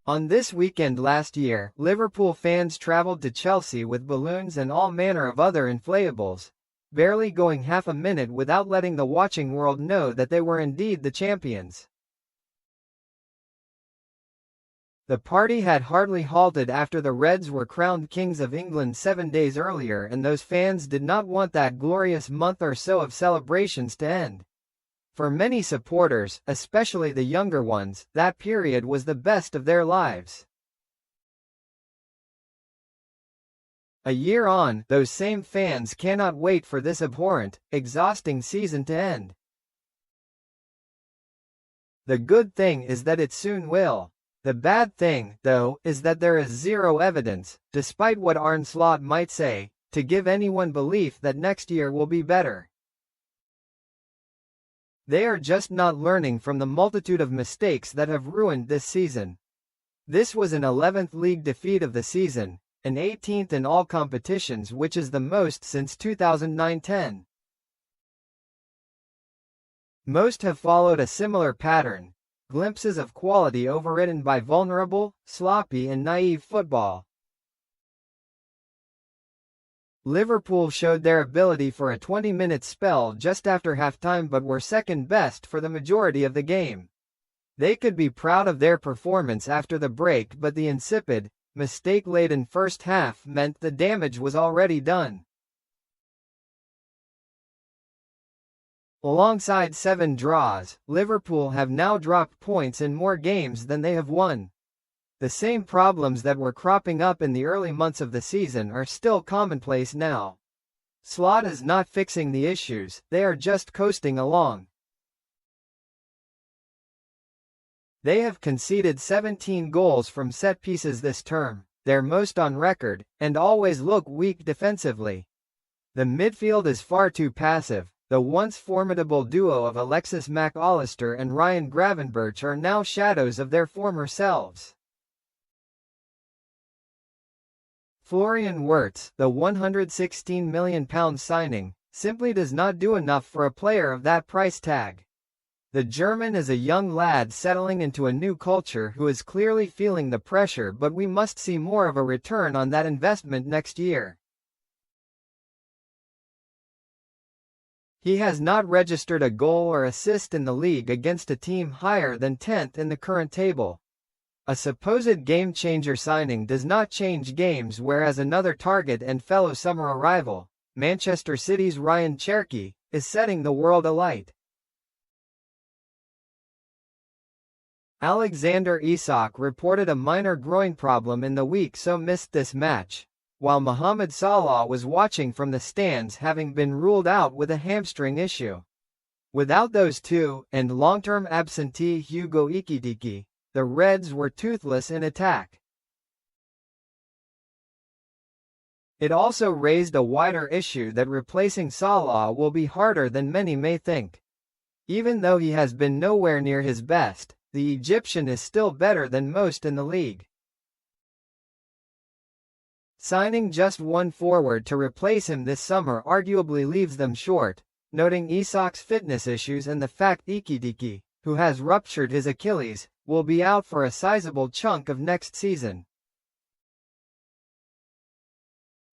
On this weekend last year, Liverpool fans travelled to Chelsea with balloons and all manner of other inflatables, barely going half a minute without letting the watching world know that they were indeed the champions. The party had hardly halted after the Reds were crowned Kings of England 7 days earlier, and those fans did not want that glorious month or so of celebrations to end. For many supporters, especially the younger ones, that period was the best of their lives. A year on, those same fans cannot wait for this abhorrent, exhausting season to end. The good thing is that it soon will. The bad thing, though, is that there is zero evidence, despite what Arne Slot might say, to give anyone belief that next year will be better. They are just not learning from the multitude of mistakes that have ruined this season. This was an 11th league defeat of the season, an 18th in all competitions, which is the most since 2009-10. Most have followed a similar pattern, glimpses of quality overridden by vulnerable, sloppy and naive football. Liverpool showed their ability for a 20-minute spell just after halftime but were second best for the majority of the game. They could be proud of their performance after the break, but the insipid, mistake-laden first half meant the damage was already done. Alongside 7 draws, Liverpool have now dropped points in more games than they have won. The same problems that were cropping up in the early months of the season are still commonplace now. Slot is not fixing the issues, they are just coasting along. They have conceded 17 goals from set pieces this term, their most on record, and always look weak defensively. The midfield is far too passive. The once formidable duo of Alexis Mac Allister and Ryan Gravenberch are now shadows of their former selves. Florian Wirtz, the £116 million signing, simply does not do enough for a player of that price tag. The German is a young lad settling into a new culture who is clearly feeling the pressure, but we must see more of a return on that investment next year. He has not registered a goal or assist in the league against a team higher than 10th in the current table. A supposed game-changer signing does not change games, whereas another target and fellow summer arrival, Manchester City's Ryan Cherki, is setting the world alight. Alexander Isak reported a minor groin problem in the week so missed this match, while Mohamed Salah was watching from the stands, having been ruled out with a hamstring issue. Without those two, and long-term absentee Hugo Ekitike, the Reds were toothless in attack. It also raised a wider issue that replacing Salah will be harder than many may think. Even though he has been nowhere near his best, the Egyptian is still better than most in the league. Signing just one forward to replace him this summer arguably leaves them short, noting Isak's fitness issues and the fact Ekitike, who has ruptured his Achilles, will be out for a sizable chunk of next season.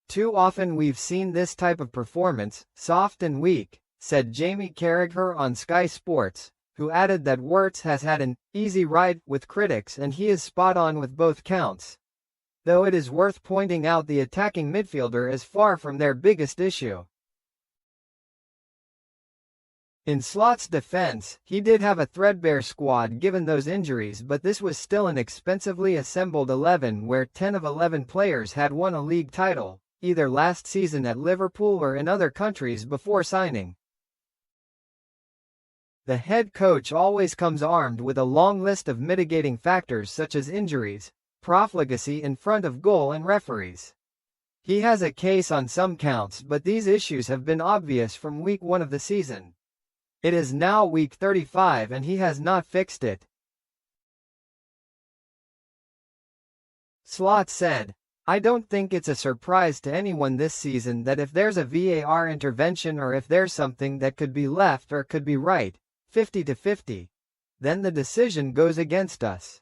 Too often we've seen this type of performance, soft and weak, said Jamie Carragher on Sky Sports, who added that Wirtz has had an easy ride with critics and he is spot on with both counts. Though it is worth pointing out the attacking midfielder is far from their biggest issue. In Slot's defense, he did have a threadbare squad given those injuries, but this was still an expensively assembled 11 where 10 of 11 players had won a league title, either last season at Liverpool or in other countries before signing. The head coach always comes armed with a long list of mitigating factors such as injuries, profligacy in front of goal and referees. He has a case on some counts, but these issues have been obvious from week 1 of the season. It is now week 35 and he has not fixed it. Slot said, "I don't think it's a surprise to anyone this season that if there's a VAR intervention or if there's something that could be left or could be right, 50-50, then the decision goes against us.